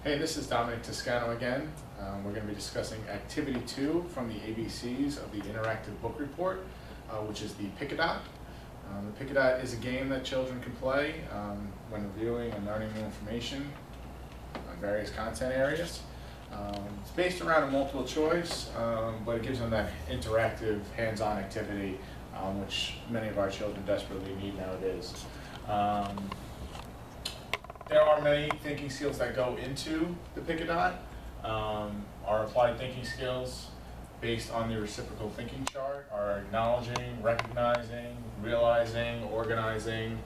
Hey, this is Dominic Toscano again. We're going to be discussing Activity 2 from the ABCs of the Interactive Book Report, which is the picAdot. The picAdot is a game that children can play when reviewing and learning new information on various content areas. It's based around a multiple choice, but it gives them that interactive, hands-on activity, which many of our children desperately need nowadays. There are many thinking skills that go into the picAdot. Our applied thinking skills, based on the reciprocal thinking chart, are acknowledging, recognizing, realizing, organizing,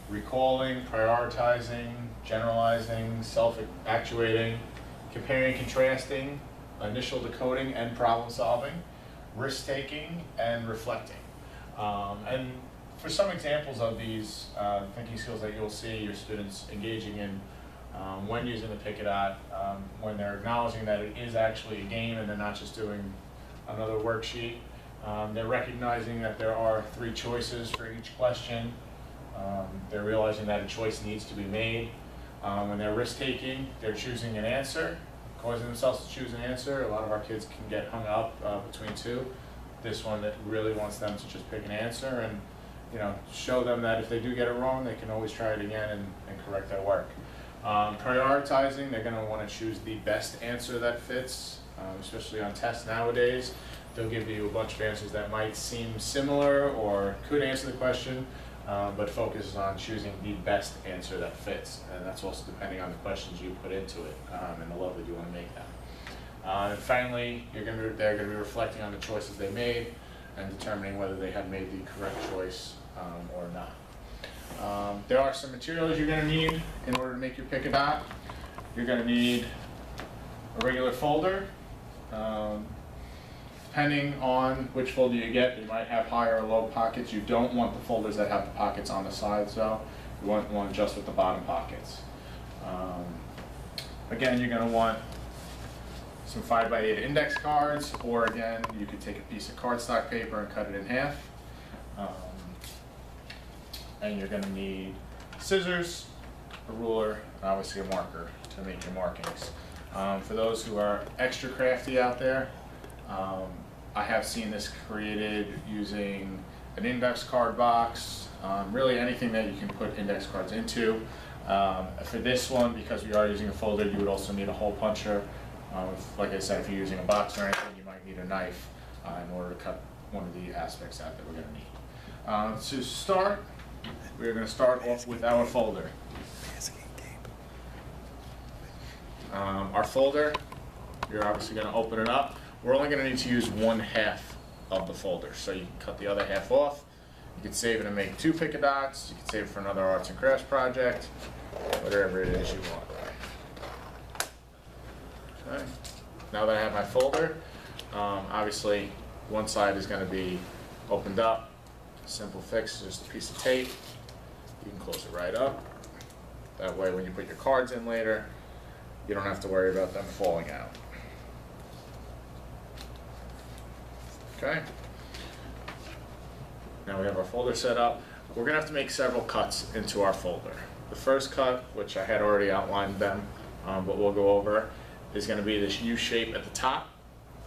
recalling, prioritizing, generalizing, self-actuating, comparing, contrasting, initial decoding and problem solving, risk-taking, and reflecting. And for some examples of these thinking skills that you'll see your students engaging in when using the picAdot, when they're acknowledging that it is actually a game and they're not just doing another worksheet. They're recognizing that there are 3 choices for each question. They're realizing that a choice needs to be made. When they're risk-taking, they're choosing an answer, causing themselves to choose an answer. A lot of our kids can get hung up between 2. This one that really wants them to just pick an answer and show them that if they do get it wrong, they can always try it again and correct their work. Prioritizing, they're going to want to choose the best answer that fits, especially on tests nowadays. They'll give you a bunch of answers that might seem similar or could answer the question, but focuses on choosing the best answer that fits. And that's also depending on the questions you put into it and the level that you want to make them. And finally, they're going to be reflecting on the choices they made and determining whether they have made the correct choice or not. There are some materials you're going to need in order to make your picAdot. You're going to need a regular folder. Depending on which folder you get, you might have high or low pockets. You don't want the folders that have the pockets on the sides though. You want one just with the bottom pockets. Again, you're going to want some 5x8 index cards, or again, you could take a piece of cardstock paper and cut it in half. And you're going to need scissors, a ruler, and obviously a marker to make your markings. For those who are extra crafty out there, I have seen this created using an index card box, really anything that you can put index cards into. For this one, because we are using a folder, you would also need a hole puncher. Like I said, if you're using a box or anything, you might need a knife in order to cut one of the aspects out that we're going to need. To start, we're going to start off with our folder. Our folder, you're obviously going to open it up. We're only going to need to use 1/2 of the folder, so you can cut the other half off. You can save it and make 2 picAdots. You can save it for another arts and crafts project, whatever it is you want. Okay. Now that I have my folder, obviously one side is going to be opened up. Simple fix, just a piece of tape. You can close it right up. That way when you put your cards in later, you don't have to worry about them falling out. Okay. Now we have our folder set up. We're going to have to make several cuts into our folder. The first cut, which I had already outlined them, but we'll go over, is going to be this U shape at the top.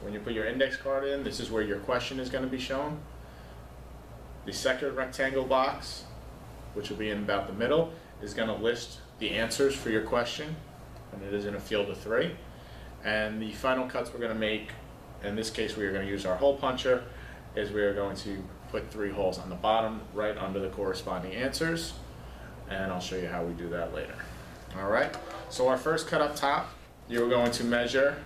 When you put your index card in, this is where your question is going to be shown. The second rectangle box, which will be in about the middle, is going to list the answers for your question, and it is in a field of 3. And the final cuts we're going to make, in this case we are going to use our hole puncher, is we are going to put 3 holes on the bottom right under the corresponding answers, and I'll show you how we do that later. Alright, so our first cut up top, you're going to measure,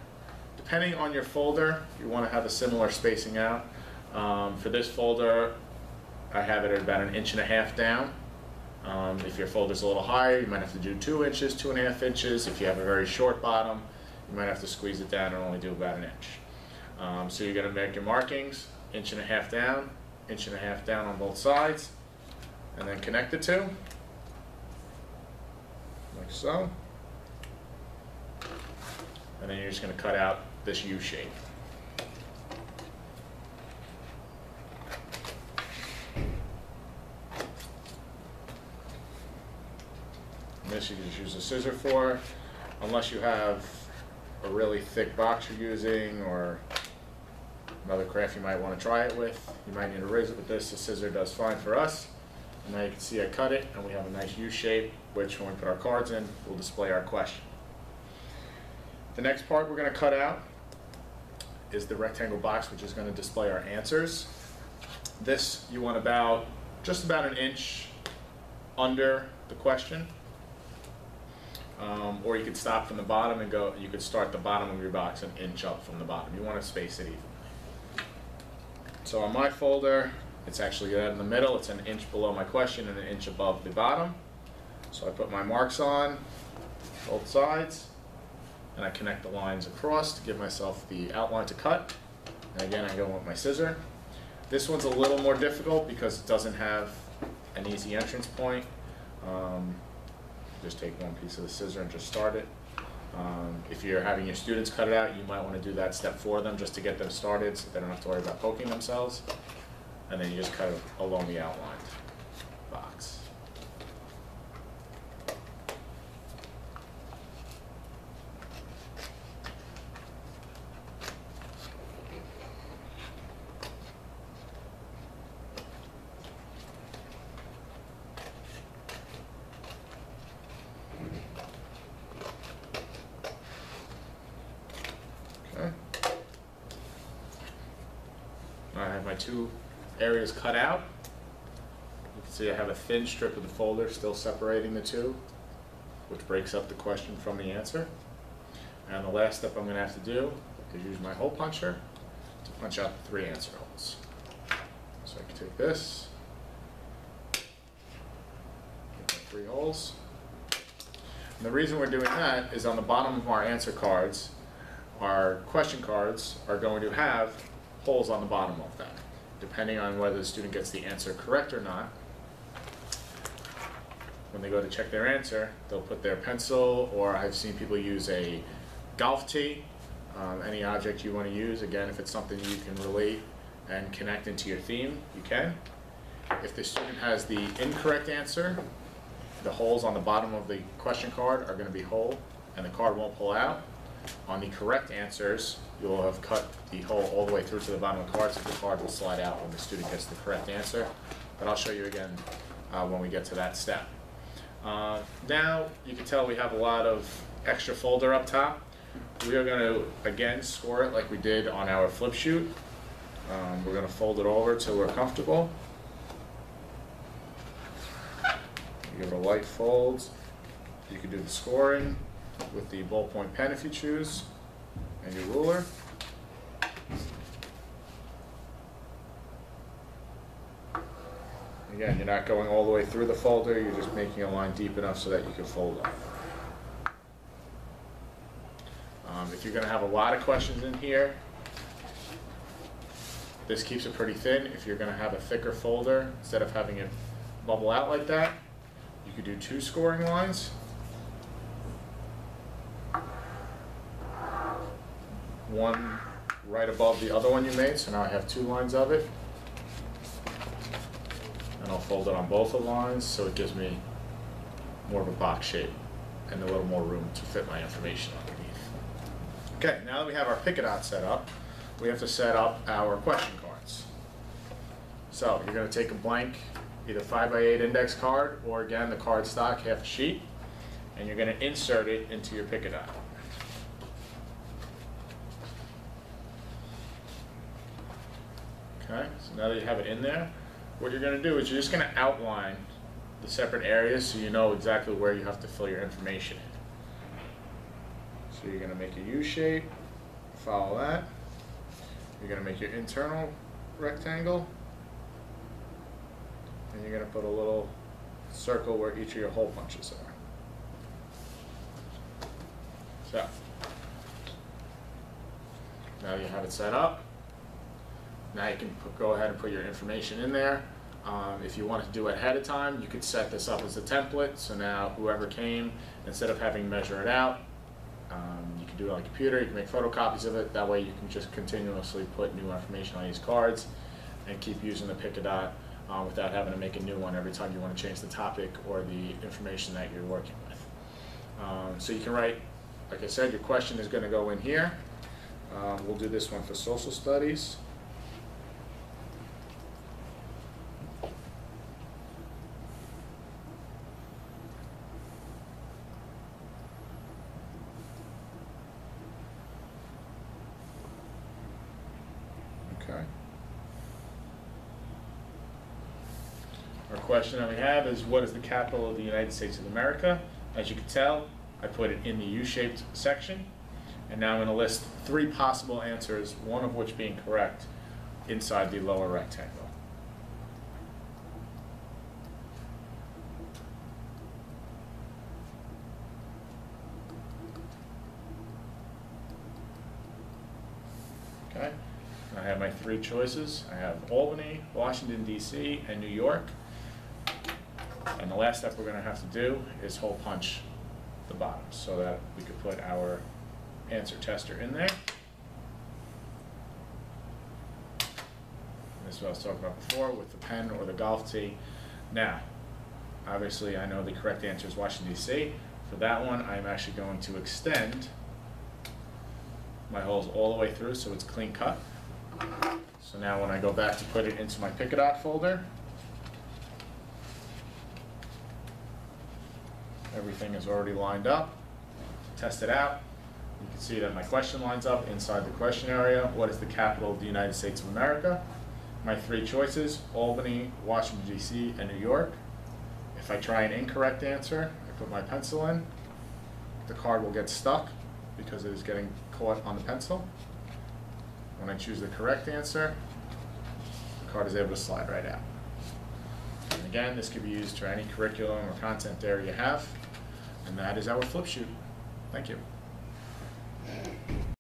depending on your folder, you want to have a similar spacing out. For this folder, I have it at about 1.5 inches down. If your folder's a little higher, you might have to do 2 inches, 2.5 inches. If you have a very short bottom, you might have to squeeze it down and only do about 1 inch. So you're going to make your markings, 1.5 inches down, 1.5 inches down on both sides, and then connect the 2, like so. And then you're just going to cut out this U shape. This you can just use a scissor for. unless you have a really thick box you're using or another craft you might want to try it with, you might need a razor. With this, the scissor does fine for us. And now you can see I cut it, and we have a nice U shape, which when we put our cards in, will display our question. The next part we're going to cut out is the rectangle box, which is going to display our answers. This you want just about an inch under the question. Or you could stop from the bottom and go, you could start the bottom of your box an inch up from the bottom. You want to space it evenly. So on my folder, it's actually in the middle. It's an inch below my question and an inch above the bottom. So I put my marks on both sides, and I connect the lines across to give myself the outline to cut. And again, I go with my scissor. This one's a little more difficult because it doesn't have an easy entrance point. Just take one piece of the scissor and just start it. If you're having your students cut it out, you might want to do that step for them just to get them started so they don't have to worry about poking themselves. And then you just cut it along the outlined box. I have my two areas cut out. You can see I have a thin strip of the folder still separating the two, which breaks up the question from the answer. And the last step I'm going to have to do is use my hole puncher to punch out the 3 answer holes. So I can take this, get my 3 holes. And the reason we're doing that is on the bottom of our answer cards, our question cards are going to have holes on the bottom of that. Depending on whether the student gets the answer correct or not, when they go to check their answer, they'll put their pencil, or I've seen people use a golf tee, any object you want to use. Again, if it's something you can relate and connect into your theme, you can. If the student has the incorrect answer, the holes on the bottom of the question card are going to be whole, and the card won't pull out. On the correct answers, you'll have cut the hole all the way through to the bottom of the card, so the card will slide out when the student gets the correct answer. But I'll show you again when we get to that step. Now, you can tell we have a lot of extra folder up top. We are going to, again, score it like we did on our flip sheet. We're going to fold it over till we're comfortable. You give it a light fold. You can do the scoring with the ballpoint pen if you choose, and your ruler. Again, you're not going all the way through the folder, you're just making a line deep enough so that you can fold up. If you're going to have a lot of questions in here, this keeps it pretty thin. If you're going to have a thicker folder, instead of having it bubble out like that, you could do 2 scoring lines. One right above the other one you made, so now I have 2 lines of it. And I'll fold it on both the lines so it gives me more of a box shape and a little more room to fit my information underneath. Okay, now that we have our picAdot set up, we have to set up our question cards. So you're going to take a blank, either 5x8 index card, or again the card stock, half a sheet, and you're going to insert it into your picAdot. Okay, so now that you have it in there, what you're going to do is you're just going to outline the separate areas so you know exactly where you have to fill your information in. So you're going to make a U shape, follow that. You're going to make your internal rectangle, and you're going to put a little circle where each of your hole punches are. So, now you have it set up. Now you can go ahead and put your information in there. If you want to do it ahead of time, you could set this up as a template. So now whoever came, instead of having to measure it out, you can do it on a computer, you can make photocopies of it. That way you can just continuously put new information on these cards and keep using the picAdot without having to make a new one every time you want to change the topic or the information that you're working with. So you can write like I said, your question is going to go in here. We'll do this one for social studies. Okay. Our question that we have is, what is the capital of the United States of America? As you can tell, I put it in the U-shaped section. And now I'm going to list 3 possible answers, one of which being correct, inside the lower rectangle. Okay, I have my 3 choices. I have Albany, Washington, D.C., and New York. And the last step we're going to have to do is hole punch the bottom so that we could put our answer tester in there. This is what I was talking about before with the pen or the golf tee. Now, obviously I know the correct answer is Washington, D.C. For that one, I'm actually going to extend my holes all the way through so it's clean cut. So now when I go back to put it into my picAdot folder, everything is already lined up. Test it out. You can see that my question lines up inside the question area. What is the capital of the United States of America? My 3 choices, Albany, Washington, D.C., and New York. If I try an incorrect answer, I put my pencil in. The card will get stuck because it is getting caught on the pencil. When I choose the correct answer, the card is able to slide right out. And again, this can be used for any curriculum or content area you have. And that is our flip shoot. Thank you.